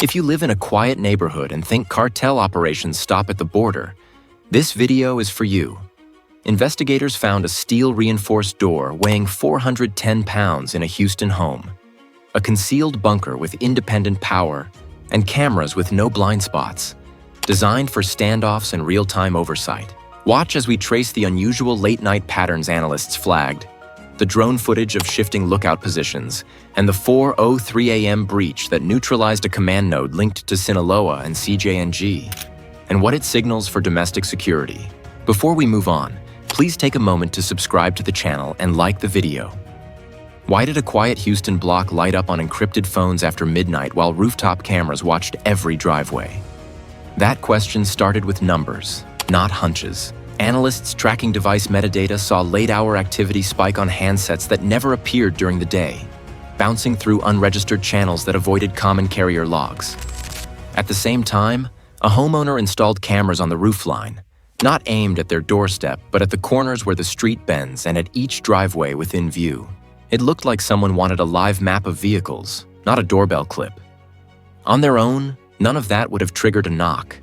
If you live in a quiet neighborhood and think cartel operations stop at the border, this video is for you. Investigators found a steel-reinforced door weighing 410 pounds in a Houston home, a concealed bunker with independent power, and cameras with no blind spots, designed for standoffs and real-time oversight. Watch as we trace the unusual late-night patterns analysts flagged, the drone footage of shifting lookout positions, and the 4:03 a.m. breach that neutralized a command node linked to Sinaloa and CJNG, and what it signals for domestic security. Before we move on, please take a moment to subscribe to the channel and like the video. Why did a quiet Houston block light up on encrypted phones after midnight while rooftop cameras watched every driveway? That question started with numbers, not hunches. Analysts tracking device metadata saw late-hour activity spike on handsets that never appeared during the day, bouncing through unregistered channels that avoided common carrier logs. At the same time, a homeowner installed cameras on the roofline, not aimed at their doorstep, but at the corners where the street bends and at each driveway within view. It looked like someone wanted a live map of vehicles, not a doorbell clip. On their own, none of that would have triggered a knock.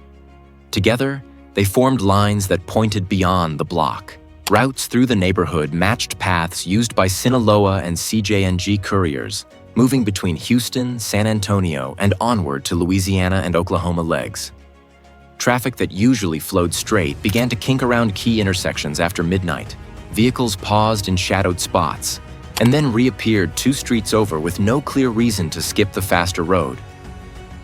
Together, they formed lines that pointed beyond the block. Routes through the neighborhood matched paths used by Sinaloa and CJNG couriers, moving between Houston, San Antonio, and onward to Louisiana and Oklahoma legs. Traffic that usually flowed straight began to kink around key intersections after midnight. Vehicles paused in shadowed spots, and then reappeared 2 streets over with no clear reason to skip the faster road.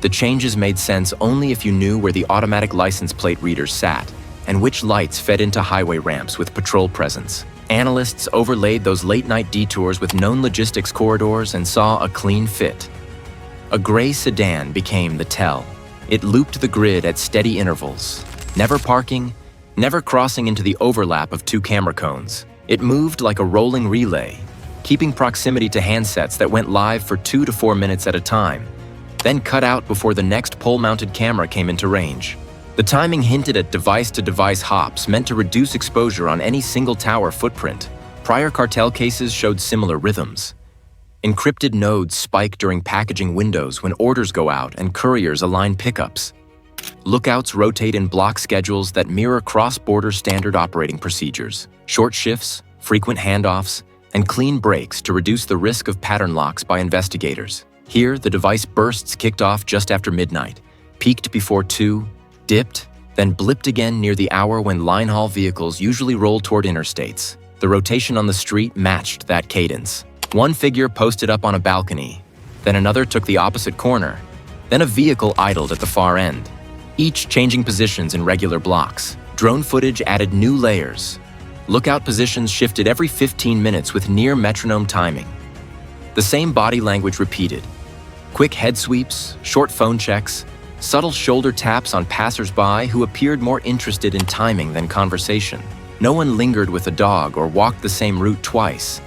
The changes made sense only if you knew where the automatic license plate readers sat and which lights fed into highway ramps with patrol presence. Analysts overlaid those late-night detours with known logistics corridors and saw a clean fit. A gray sedan became the tell. It looped the grid at steady intervals, never parking, never crossing into the overlap of 2 camera cones. It moved like a rolling relay, keeping proximity to handsets that went live for 2 to 4 minutes at a time, then cut out before the next pole-mounted camera came into range. The timing hinted at device-to-device hops meant to reduce exposure on any single tower footprint. Prior cartel cases showed similar rhythms. Encrypted nodes spike during packaging windows when orders go out and couriers align pickups. Lookouts rotate in block schedules that mirror cross-border standard operating procedures. Short shifts, frequent handoffs, and clean breaks to reduce the risk of pattern locks by investigators. Here, the device bursts kicked off just after midnight, peaked before 2, dipped, then blipped again near the hour when line haul vehicles usually roll toward interstates. The rotation on the street matched that cadence. One figure posted up on a balcony, then another took the opposite corner, then a vehicle idled at the far end, each changing positions in regular blocks. Drone footage added new layers. Lookout positions shifted every 15 minutes with near metronome timing. The same body language repeated. Quick head sweeps, short phone checks, subtle shoulder taps on passers-by who appeared more interested in timing than conversation. No one lingered with a dog or walked the same route twice,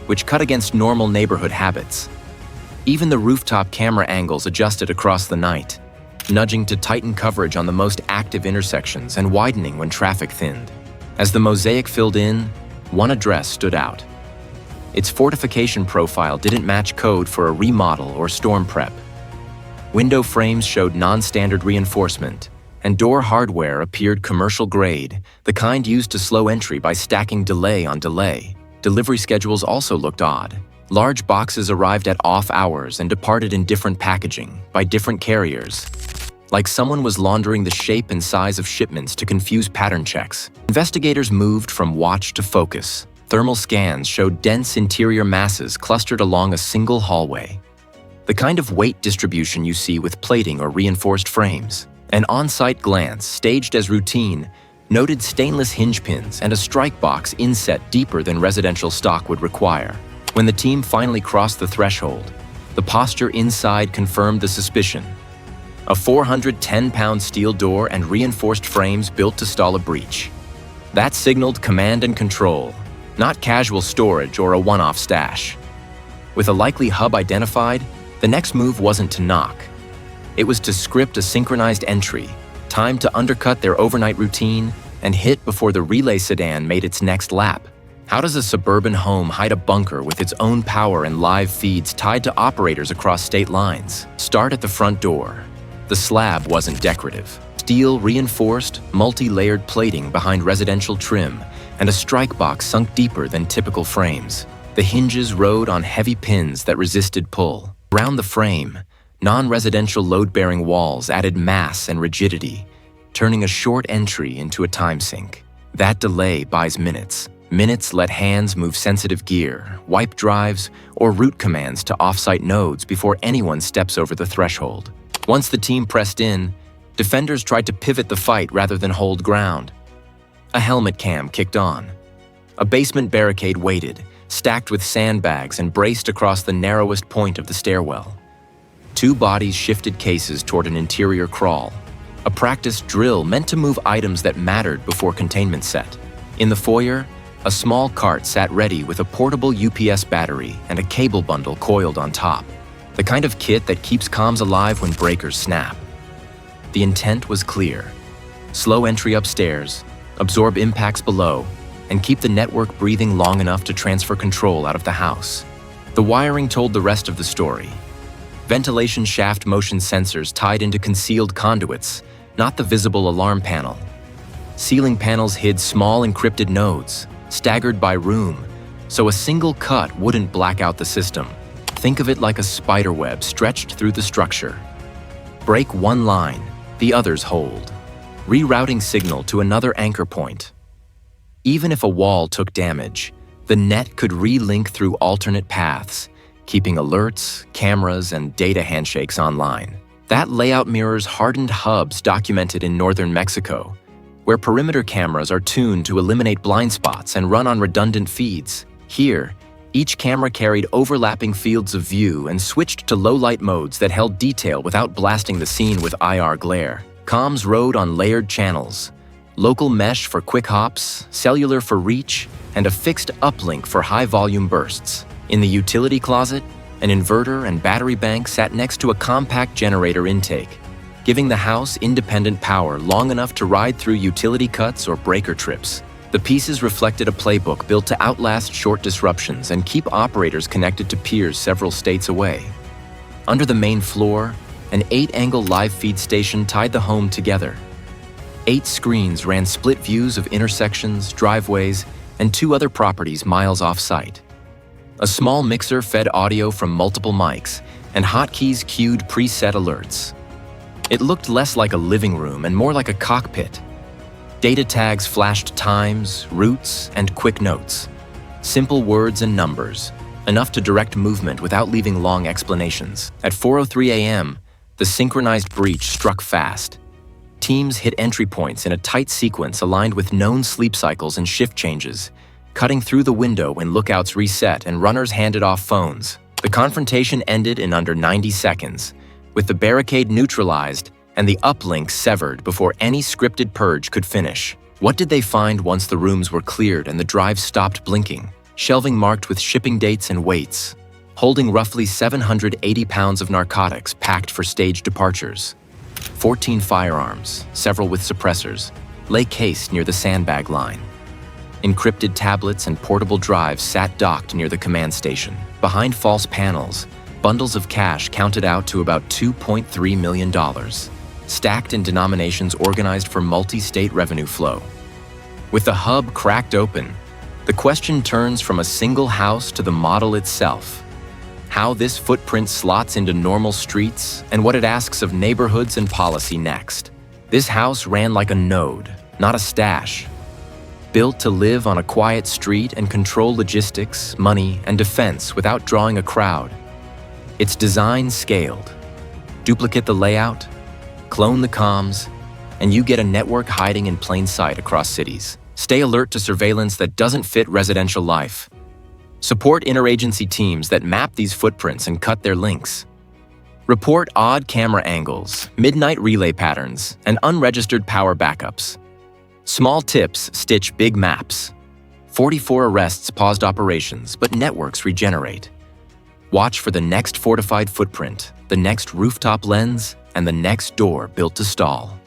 which cut against normal neighborhood habits. Even the rooftop camera angles adjusted across the night, nudging to tighten coverage on the most active intersections and widening when traffic thinned. As the mosaic filled in, one address stood out. Its fortification profile didn't match code for a remodel or storm prep. Window frames showed non-standard reinforcement, and door hardware appeared commercial grade, the kind used to slow entry by stacking delay on delay. Delivery schedules also looked odd. Large boxes arrived at off hours and departed in different packaging, by different carriers. Like someone was laundering the shape and size of shipments to confuse pattern checks. Investigators moved from watch to focus. Thermal scans showed dense interior masses clustered along a single hallway. The kind of weight distribution you see with plating or reinforced frames. An on-site glance, staged as routine, noted stainless hinge pins and a strike box inset deeper than residential stock would require. When the team finally crossed the threshold, the posture inside confirmed the suspicion. A 410-pound steel door and reinforced frames built to stall a breach. That signaled command and control, not casual storage or a one-off stash. With a likely hub identified, the next move wasn't to knock. It was to script a synchronized entry, timed to undercut their overnight routine and hit before the relay sedan made its next lap. How does a suburban home hide a bunker with its own power and live feeds tied to operators across state lines? Start at the front door. The slab wasn't decorative. Steel reinforced, multi-layered plating behind residential trim, and a strike box sunk deeper than typical frames. The hinges rode on heavy pins that resisted pull. Around the frame, non-residential load-bearing walls added mass and rigidity, turning a short entry into a time sink. That delay buys minutes. Minutes let hands move sensitive gear, wipe drives, or route commands to off-site nodes before anyone steps over the threshold. Once the team pressed in, defenders tried to pivot the fight rather than hold ground. A helmet cam kicked on. A basement barricade waited, stacked with sandbags and braced across the narrowest point of the stairwell. Two bodies shifted cases toward an interior crawl, a practice drill meant to move items that mattered before containment set. In the foyer, a small cart sat ready with a portable UPS battery and a cable bundle coiled on top, the kind of kit that keeps comms alive when breakers snap. The intent was clear: slow entry upstairs, absorb impacts below, and keep the network breathing long enough to transfer control out of the house. The wiring told the rest of the story. Ventilation shaft motion sensors tied into concealed conduits, not the visible alarm panel. Ceiling panels hid small encrypted nodes, staggered by room, so a single cut wouldn't black out the system. Think of it like a spider web stretched through the structure. Break one line, the others hold, rerouting signal to another anchor point. Even if a wall took damage, the net could relink through alternate paths, keeping alerts, cameras, and data handshakes online. That layout mirrors hardened hubs documented in northern Mexico, where perimeter cameras are tuned to eliminate blind spots and run on redundant feeds. Here, each camera carried overlapping fields of view and switched to low-light modes that held detail without blasting the scene with IR glare. Comms rode on layered channels, local mesh for quick hops, cellular for reach, and a fixed uplink for high-volume bursts. In the utility closet, an inverter and battery bank sat next to a compact generator intake, giving the house independent power long enough to ride through utility cuts or breaker trips. The pieces reflected a playbook built to outlast short disruptions and keep operators connected to peers several states away. Under the main floor, an 8-angle live feed station tied the home together. 8 screens ran split views of intersections, driveways, and 2 other properties miles off-site. A small mixer fed audio from multiple mics, and hotkeys cued preset alerts. It looked less like a living room and more like a cockpit. Data tags flashed times, routes, and quick notes. Simple words and numbers, enough to direct movement without leaving long explanations. At 4:03 a.m., the synchronized breach struck fast. Teams hit entry points in a tight sequence aligned with known sleep cycles and shift changes, cutting through the window when lookouts reset and runners handed off phones. The confrontation ended in under 90 seconds, with the barricade neutralized and the uplink severed before any scripted purge could finish. What did they find once the rooms were cleared and the drives stopped blinking? Shelving marked with shipping dates and weights, holding roughly 780 pounds of narcotics packed for staged departures. 14 firearms, several with suppressors, lay cased near the sandbag line. Encrypted tablets and portable drives sat docked near the command station. Behind false panels, bundles of cash counted out to about $2.3 million, stacked in denominations organized for multi-state revenue flow. With the hub cracked open, the question turns from a single house to the model itself. How this footprint slots into normal streets and what it asks of neighborhoods and policy next. This house ran like a node, not a stash. Built to live on a quiet street and control logistics, money, and defense without drawing a crowd. Its design scaled. Duplicate the layout, clone the comms, and you get a network hiding in plain sight across cities. Stay alert to surveillance that doesn't fit residential life. Support interagency teams that map these footprints and cut their links. Report odd camera angles, midnight relay patterns, and unregistered power backups. Small tips stitch big maps. 44 arrests paused operations, but networks regenerate. Watch for the next fortified footprint, the next rooftop lens, and the next door built to stall.